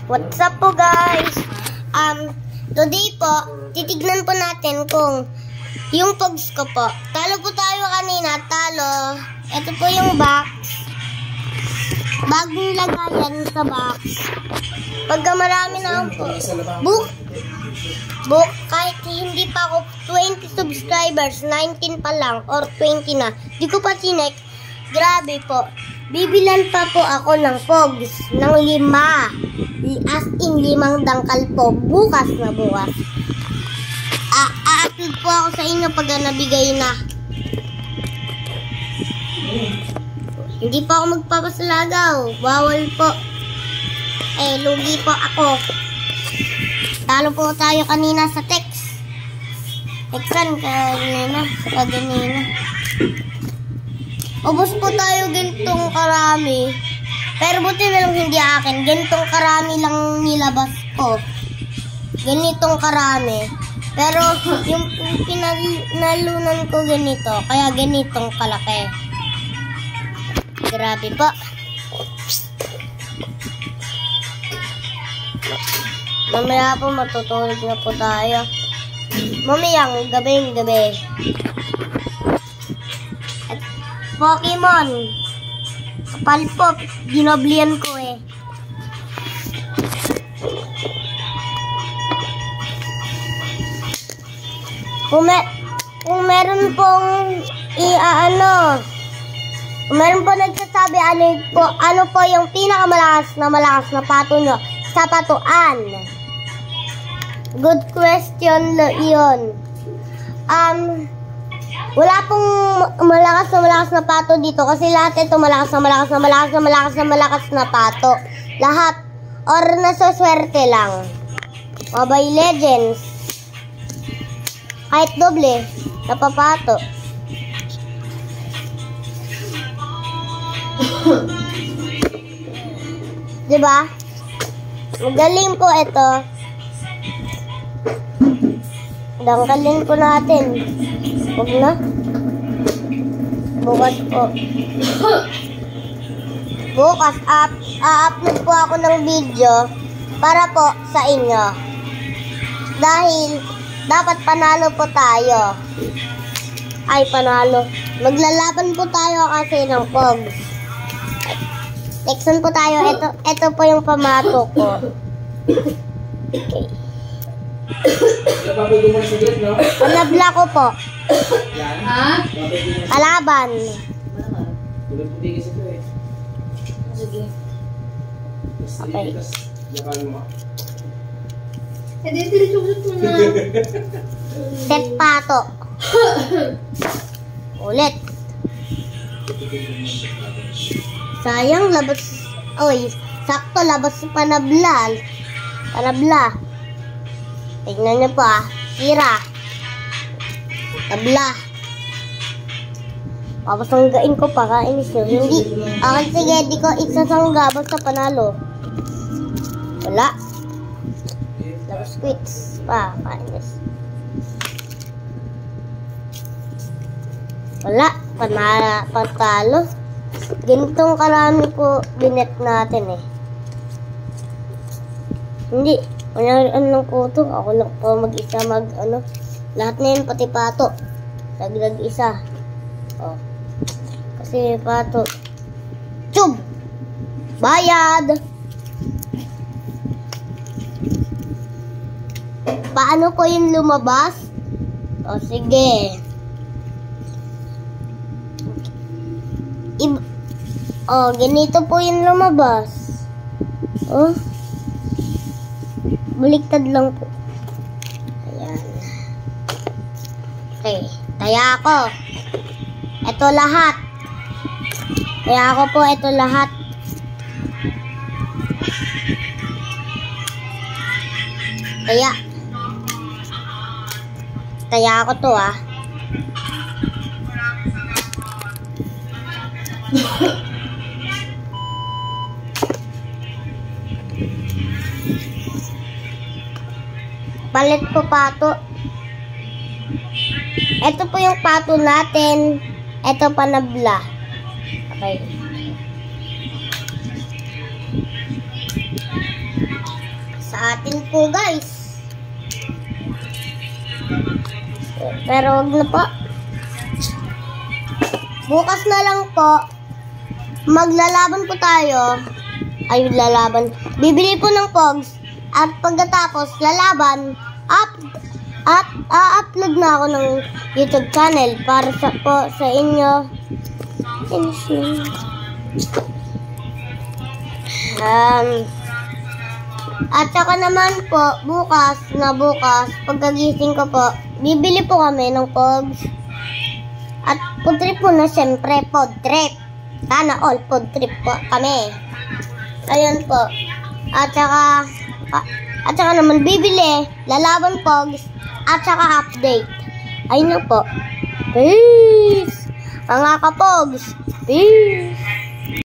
What's up po guys? Today po, titignan po natin kung yung pogs ko po. Talo po tayo kanina, talo. Ito po yung box. Bagong lagayan sa box. Pagka marami na po. Book, kahit hindi pa ako 20 subscribers, 19 pa lang, or 20 na. Di ko pa sinek. Grabe po. Bibilan pa po ako ng pogs ng 5. As in 5 dangkal po. Bukas na bukas. A-upload po ako sa inyo pag nabigay na. Hindi pa ako magpapasalagaw. Bawal po. Lugi po ako. Talo po tayo kanina sa text. Textan kanina. Ubus po tayo gintong karami. Pero buti na lang hindi akin. Gintong karami lang nilabas ko. Ganitong karami. Pero yung pinalunan ko ganito. Kaya ganitong kalaki. Grabe po. Mamaya po matutulog na po tayo. Mamayang gabi. At Pokemon. Kapal po. Ginoblian ko eh. Kung meron pong kung meron po nagsasabi ano po yung pinakamalakas na pato nyo sa patuan. Good question yun. Wala pong malakas na pato dito kasi lahat ito malakas na pato. Lahat or nasaswerte lang. Mobile Legends. Kahit doble, napapato. Diba? Magaling po ito. Dangkalin po natin. Huwag na. Bukas po. Bukas a-upload po ako ng video para po sa inyo. Dahil dapat panalo po tayo. Ay, panalo. Maglalaban po tayo kasi ng pogs. Texan po tayo. Ito po yung pamato ko. Okay. Panabla ko po. Ha? Kalaban. Okay. Set pato. Ulit. Sayang labas. Oy, sakto labas sa panabla. Tingnan niyo po Sira. Tabla. Papasanggain ko pa, kainis nyo. Hindi. Sige, di ko isasangga basta panalo. Wala. Labas quits pa, kainis. Wala. Patalo. Ganitong karami po binet natin eh. Hindi. Ano lang po ito. Ako lang po mag-isa lahat na yun, pati pato. Dagdag isa. Oh. Kasi pato. Tube! Bayad! Paano ko yung lumabas? O, sige. Ganito po yung lumabas. Oh. Baliktad lang po. Ayan. Okay. Taya ako. Ito lahat. Taya ako po. Ito lahat. Taya. Taya ako to Palit po pato. Ito po yung pato natin. Ito panabla. Okay. sa atin po guys. Pero wag na po. Bukas na lang po, maglalaban po tayo. Ay, lalaban. Bibili po ng Pogs. At pagkatapos, lalaban. A-upload na ako ng YouTube channel para sa inyo. At saka naman po, bukas, pagkagising ko po, bibili po kami ng Pogs. At food trip po na siyempre, food trip. Sana all food trip po kami. Ayun po. At saka naman bibili, lalaban Pogs, at saka update. Ayun na po. Peace! Mga ka-Pogs! Peace!